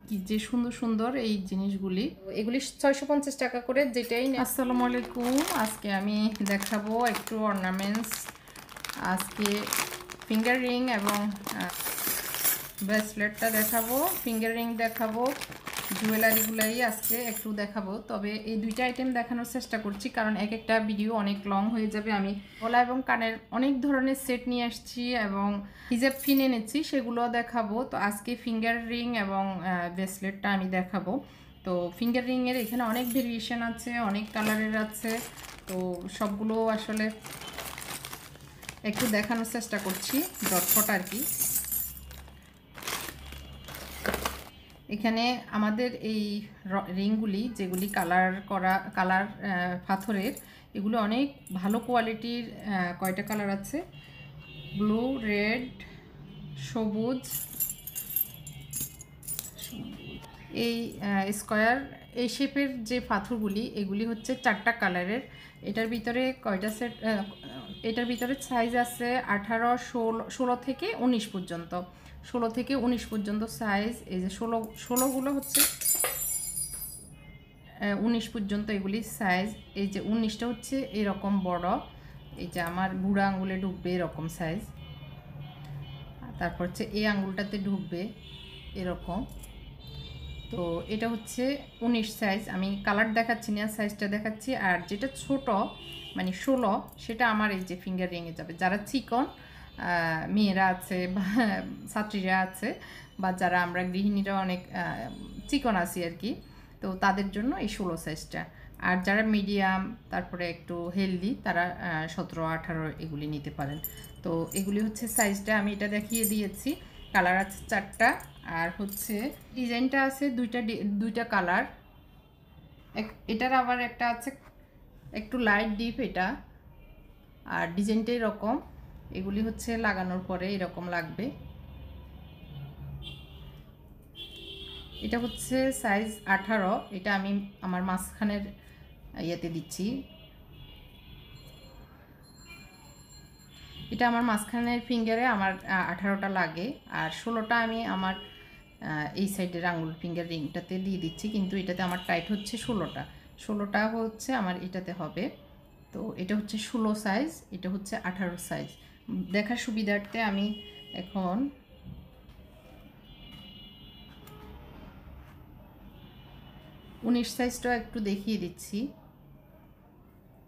কি যে সুন্দর সুন্দর এই জিনিসগুলি, এগুলি 650 টাকা করে যেটাই। আসসালামু আলাইকুম, আজকে আমি দেখাবো একটু অর্নামেন্টস। আজকে ফিঙ্গার রিং এবং ব্রেসলেটটা দেখাবো, ফিঙ্গার রিং দেখাবো, জুয়েলারিগুলাই আজকে একটু দেখাবো। তবে এই দুইটা আইটেম দেখানোর চেষ্টা করছি কারণ এক একটা ভিডিও অনেক লং হয়ে যাবে। আমি গলা এবং কানের অনেক ধরনের সেট নিয়ে আসছি এবং হিজাব কিনে এনেছি, সেগুলো দেখাবো। তো আজকে ফিঙ্গার রিং এবং ব্রেসলেটটা আমি দেখাবো। তো ফিঙ্গার রিংয়ের এখানে অনেক ভেরিয়েশন আছে, অনেক কালারের আছে। তো সবগুলো আসলে একটু দেখানোর চেষ্টা করছি ঝটপট আর কি। এখানে আমাদের এই রিংগুলি যেগুলি কালার পাথরের, এগুলো অনেক ভালো কোয়ালিটির। কয়টা কালার আছে? ব্লু, রেড, সবুজ, এই স্কোয়ার এই শেপের যে পাথরগুলি, এগুলি হচ্ছে 4টা কালারের। এটার ভিতরে কয়টা সেট? এটার ভিতরে সাইজ আছে 18, 16 থেকে 19 পর্যন্ত। 16 থেকে 19 পর্যন্ত সাইজ। এই যে 16গুলো হচ্ছে 19 পর্যন্ত এগুলি সাইজ। এই যে 19টা হচ্ছে এরকম বড়, এই যে আমার বুড়া আঙুলে ঢুকবে এরকম সাইজ। তারপর হচ্ছে এই আঙুলটাতে ঢুকবে এরকম। তো এটা হচ্ছে 19 সাইজ। আমি কালার দেখাচ্ছি না, সাইজটা দেখাচ্ছি। আর যেটা ছোট মানে 16, সেটা আমার এই যে ফিঙ্গার রিংয়ে যাবে। যারা চিকন মেয়েরা আছে বা ছাত্রীরা আছে, বা যারা আমরা গৃহিণীরা অনেক চিকন আছি আর কি, তো তাদের জন্য এই 16 সাইজটা। আর যারা মিডিয়াম তারপরে একটু হেলদি, তারা 17, 18 এগুলি নিতে পারেন। তো এগুলি হচ্ছে সাইজটা, আমি এটা দেখিয়ে দিয়েছি। কালার আছে 4টা, আর হচ্ছে ডিজাইনটা আছে দুইটা কালার। এটার আবার একটা আছে একটু লাইট ডিপ এটা, আর ডিজাইনটা এরকম। এগুলি হচ্ছে লাগানোর পরে এরকম লাগবে। এটা হচ্ছে সাইজ 18। এটা আমি আমার মাঝখানের ইয়েতে দিচ্ছি। এটা আমার মাঝখানের ফিঙ্গারে আমার 18টা লাগে, আর 16টা আমি আমার এই সাইডের আঙুল ফিঙ্গার রিংটাতে দিয়ে দিচ্ছি। কিন্তু এটাতে আমার টাইট হচ্ছে 16টা হচ্ছে আমার এটাতে হবে। তো এটা হচ্ছে 16 সাইজ, এটা হচ্ছে 18 সাইজ। দেখার সুবিধার্থে আমি এখন 19 সাইজটা একটু দেখিয়ে দিচ্ছি।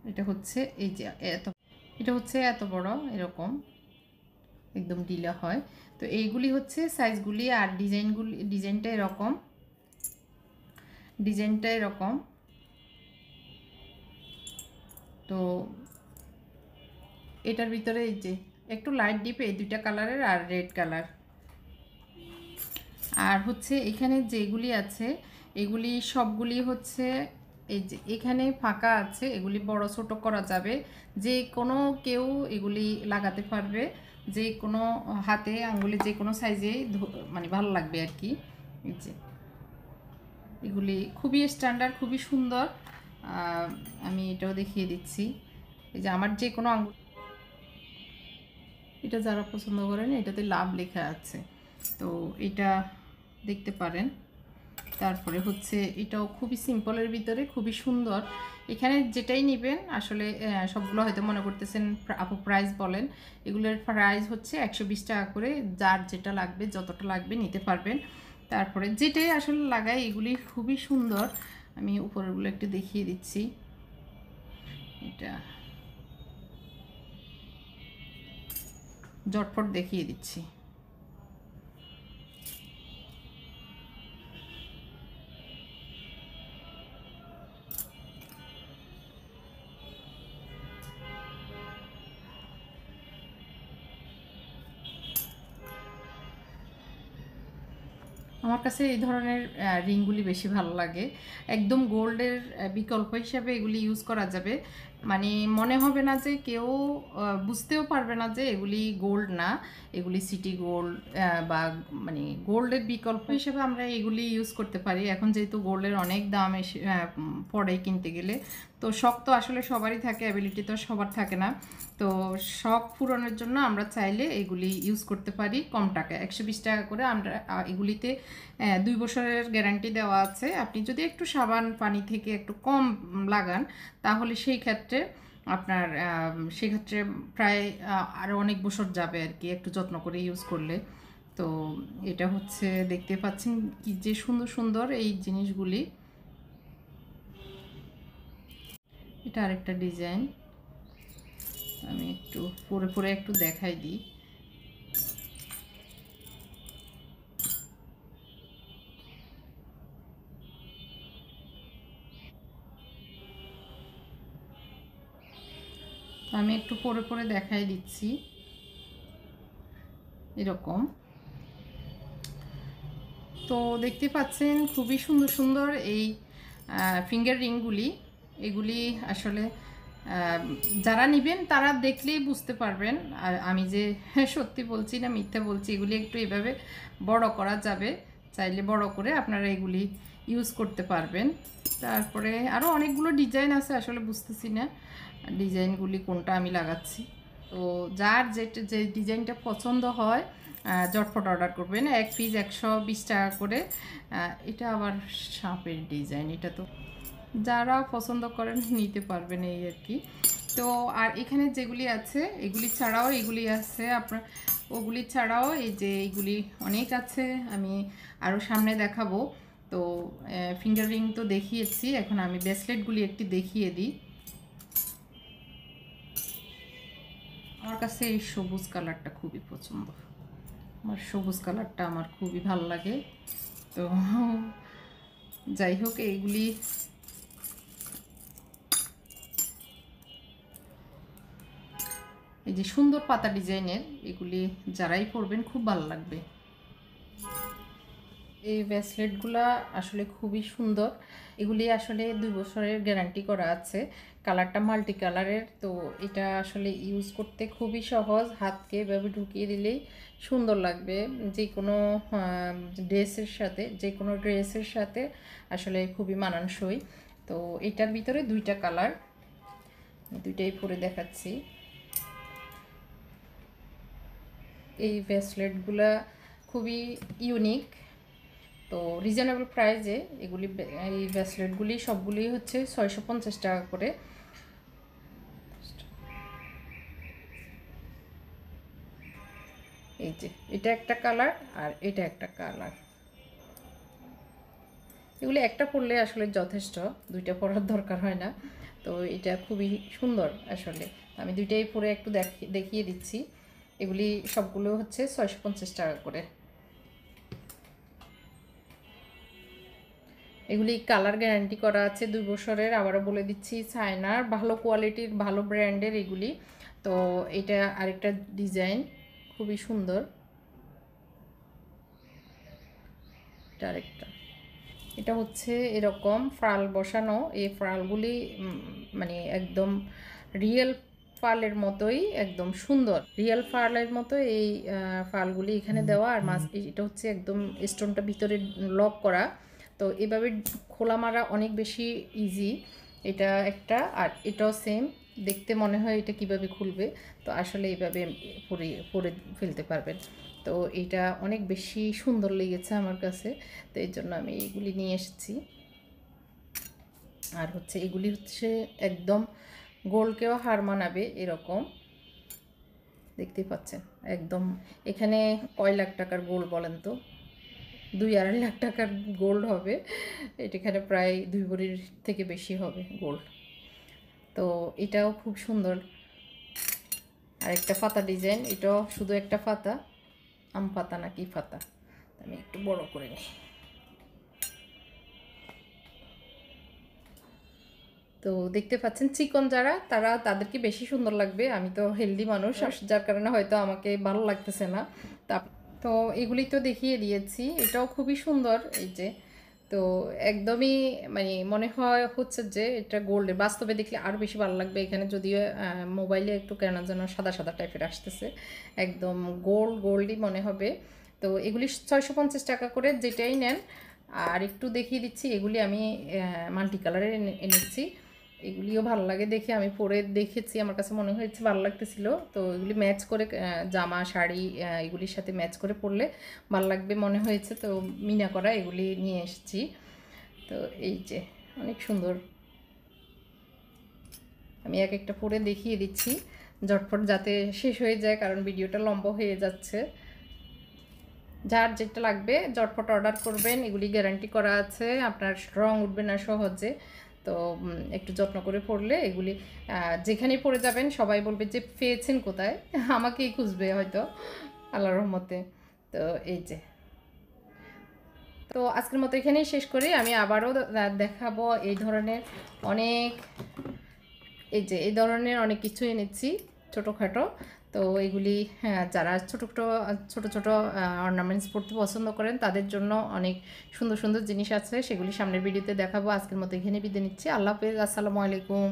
এটা হচ্ছে এই যে এটা হচ্ছে এত বড়, এরকম একদম ঢিলা হয়। তো এইগুলি হচ্ছে সাইজগুলি। আর ডিজাইনটা এরকম। তো এটার ভিতরে এই যে একটু লাইট ডিপ এই দুইটা কালারের, আর রেড কালার। আর হচ্ছে এখানে যেগুলি আছে এগুলি সবগুলি হচ্ছে এই যে এখানে ফাঁকা আছে, এগুলি বড় ছোট করা যাবে। যে কোনো কেউ এগুলি লাগাতে পারবে, যে কোনো হাতে আঙ্গুলে যে কোনো সাইজে মানে ভালো লাগবে আর কি। এই যে এগুলি খুবই স্ট্যান্ডার্ড, খুবই সুন্দর। আমি এটাও দেখিয়ে দিচ্ছি। এই যে আমার যে কোনো আঙ্গুল, এটা যারা পছন্দ করেন এটাতে লাভ লেখা আছে, তো এটা দেখতে পারেন। তারপরে হচ্ছে এটাও খুবই সিম্পলের ভিতরে খুবই সুন্দর। এখানে যেটাই নেবেন আসলে সবগুলো হয়তো মনে করতেছেন আপু প্রাইস বলেন। এগুলোর প্রাইস হচ্ছে 120 টাকা করে। যার যেটা লাগবে, যতটা লাগবে নিতে পারবেন। তারপরে যেটাই আসলে লাগাই এগুলি খুবই সুন্দর। আমি উপরেরগুলো একটু দেখিয়ে দিচ্ছি। এটা ঝটপট দেখিয়ে দিচ্ছি। আমার কাছে এই ধরনের রিংগুলি বেশি ভালো লাগে। একদম গোল্ডের বিকল্প হিসাবে এগুলি ইউজ করা যাবে। মানে মনে হবে না যে কেউ বুঝতেও পারবে না যে এগুলি গোল্ড না, এগুলি সিটি গোল্ড বা মানে গোল্ডের বিকল্প হিসেবে আমরা এগুলি ইউজ করতে পারি। এখন যেহেতু গোল্ডের অনেক দাম এসে পড়ে কিনতে গেলে, তো শখ তো আসলে সবারই থাকে, অ্যাবিলিটি তো সবার থাকে না। তো শখ পূরণের জন্য আমরা চাইলে এগুলি ইউজ করতে পারি কম টাকায়। 120 টাকা করে আমরা এগুলিতে 2 বছরের গ্যারান্টি দেওয়া আছে। আপনি যদি একটু সাবান পানি থেকে একটু কম লাগান তাহলে সেই ক্ষেত্রে আপনার সেক্ষেত্রে প্রায় আরও অনেক বছর যাবে আর কি, একটু যত্ন করে ইউজ করলে। তো এটা হচ্ছে দেখতে পাচ্ছেন কি যে সুন্দর সুন্দর এই জিনিসগুলি। এটা আরেকটা ডিজাইন, আমি একটু পরে পরে একটু দেখাই দিই। আমি একটু পরে পরে দেখাই দিচ্ছি এরকম। তো দেখতে পাচ্ছেন খুবই সুন্দর সুন্দর এই ফিঙ্গার রিংগুলি। এগুলি আসলে যারা নেবেন তারা দেখলেই বুঝতে পারবেন আর আমি যে সত্যি বলছি না মিথ্যা বলছি। এগুলি একটু এভাবে বড় করা যাবে, চাইলে বড় করে আপনারা এগুলি ইউজ করতে পারবেন। তারপরে আরও অনেকগুলো ডিজাইন আছে, আসলে বুঝতেছি না ডিজাইনগুলি কোনটা আমি লাগাচ্ছি। তো যার যে ডিজাইনটা পছন্দ হয় ঝটপট অর্ডার করবেন। 1 পিস 120 টাকা করে। এটা আবার সাপের ডিজাইন, এটা তো যারা পছন্দ করেন নিতে পারবেন এই আর কি। তো আর এখানে যেগুলি আছে এগুলি ছাড়াও এগুলি আছে আপনার, ওগুলি ছাড়াও এই যে এইগুলি অনেক আছে, আমি আরও সামনে দেখাবো। তো ফিঙ্গার রিং তো দেখিয়েছি, এখন আমি ব্রেসলেটগুলি একটি দেখিয়ে দিই। আমার কাছে এই সবুজ কালারটা খুবই পছন্দ, আমার সবুজ কালারটা আমার খুবই ভালো লাগে। তো যাই হোক এইগুলি এই যে সুন্দর পাতা ডিজাইনের, এগুলি যারাই পরবেন খুব ভালো লাগবে। এই ব্রেসলেটগুলো আসলে খুবই সুন্দর। এগুলি আসলে 2 বছরের গ্যারান্টি করা আছে। কালারটা মাল্টি কালারের, তো এটা আসলে ইউজ করতে খুবই সহজ। হাতকে এভাবে ঢুকিয়ে দিলেই সুন্দর লাগবে যে কোনো ড্রেসের সাথে আসলে খুবই মানানসই। তো এটার ভিতরে 2টা কালার, দুইটাই পরে দেখাচ্ছি। এই ব্রেসলেটগুলা খুবই ইউনিক, তো রিজনেবল প্রাইসে এগুলি এই ব্রেসলেটগুলি সবগুলি হচ্ছে 650 টাকা করে। এই যে এটা একটা কালার আর এটা একটা কালার। এগুলি একটা পরলে আসলে যথেষ্ট, 2টা পরার দরকার হয় না। তো এটা খুবই সুন্দর আসলে, আমি 2টাই পরে একটু দেখিয়ে দিচ্ছি। এগুলি সবগুলো হচ্ছে 650 টাকা করে। এগুলি কালার গ্যারান্টি করা আছে 2 বছরের। আবারও বলে দিচ্ছি চায়নার ভালো কোয়ালিটির ভালো ব্র্যান্ডের এগুলি। তো এটা আরেকটা ডিজাইন খুবই সুন্দর, এটা আরেকটা। এটা হচ্ছে এরকম ফাল বসানো, এই ফালগুলি মানে একদম রিয়েল ফালের মতোই, একদম সুন্দর রিয়েল ফালের মতো এই ফালগুলি এখানে দেওয়া। আর এটা হচ্ছে একদম স্টোনটা ভিতরে লক করা, তো এভাবে খোলা মারা অনেক বেশি ইজি। এটা একটা, আর এটাও সেম দেখতে মনে হয় এটা কিভাবে খুলবে, তো আসলে এইভাবে পরে পরে ফেলতে পারবেন। তো এটা অনেক বেশি সুন্দর লেগেছে আমার কাছে, তো এই জন্য আমি এগুলি নিয়ে এসেছি। আর হচ্ছে এগুলি হচ্ছে একদম গোল্ডকেও হার মানাবে এরকম, দেখতে পাচ্ছেন একদম। এখানে কয় লাখ টাকার গোল্ড বলেন তো? 2-2.5 লাখ টাকার গোল্ড হবে এখানে, প্রায় 2 ভরির থেকে বেশি হবে গোল্ড। তো এটাও খুব সুন্দর। আর একটা পাতা ডিজাইন, এটাও শুধু একটা পাতা, আম পাতা না কি পাতা, আমি একটু বড় করে নিই। তো দেখতে পাচ্ছেন চিকন যারা তাদেরকে বেশি সুন্দর লাগবে। আমি তো হেলদি মানুষ, যার কারণে হয়তো আমাকে ভালো লাগতেছে না। তো এগুলি তো দেখিয়ে দিয়েছি, এটাও খুবই সুন্দর। এই যে তো একদমই মানে মনে হয় হচ্ছে যে এটা গোল্ডের, বাস্তবে দেখলে আরও বেশি ভালো লাগবে। এখানে যদিও মোবাইলে একটু কেন যেন সাদা সাদা টাইপের আসতেছে, একদম গোল্ডই মনে হবে। তো এগুলি 650 টাকা করে যেটাই নেন। আর একটু দেখিয়ে দিচ্ছি, এগুলি আমি মাল্টি কালারের এনেছি। এগুলিও ভালো লাগে দেখে, আমি পরে দেখেছি, আমার কাছে মনে হয়েছে ভালো লাগতেছিল। তো এগুলি ম্যাচ করে জামা শাড়ি এগুলির সাথে ম্যাচ করে পরলে ভালো লাগবে মনে হয়েছে, তো মিনা করা এগুলি নিয়ে এসেছি। তো এই যে অনেক সুন্দর, আমি এক একটা পরে দেখিয়ে দিচ্ছি ঝটফট যাতে শেষ হয়ে যায়, কারণ ভিডিওটা লম্বা হয়ে যাচ্ছে। যার যেটা লাগবে ঝটফট অর্ডার করবেন, এগুলি গ্যারান্টি করা আছে, আপনার রং উঠবে না সহজে। তো একটু যত্ন করে পড়লে এগুলি যেখানেই পড়ে যাবেন সবাই বলবে যে পেয়েছেন কোথায়, আমাকেই খুঁজবে হয়তো আল্লাহর রহমতে। তো এই যে, তো আজকের মতো এখানেই শেষ করি। আমি আবারও দেখাবো এই ধরনের অনেক, এই ধরনের অনেক কিছু এনেছি ছোটোখাটো। তো এগুলি যারা ছোটো ছোটো অর্নামেন্টস পরতে পছন্দ করেন তাদের জন্য অনেক সুন্দর সুন্দর জিনিস আছে, সেগুলি সামনের ভিডিওতে দেখাবো। আজকের মতো এখানে বিদায় নিচ্ছি। আল্লাহ হাফেজ, আসসালামু আলাইকুম।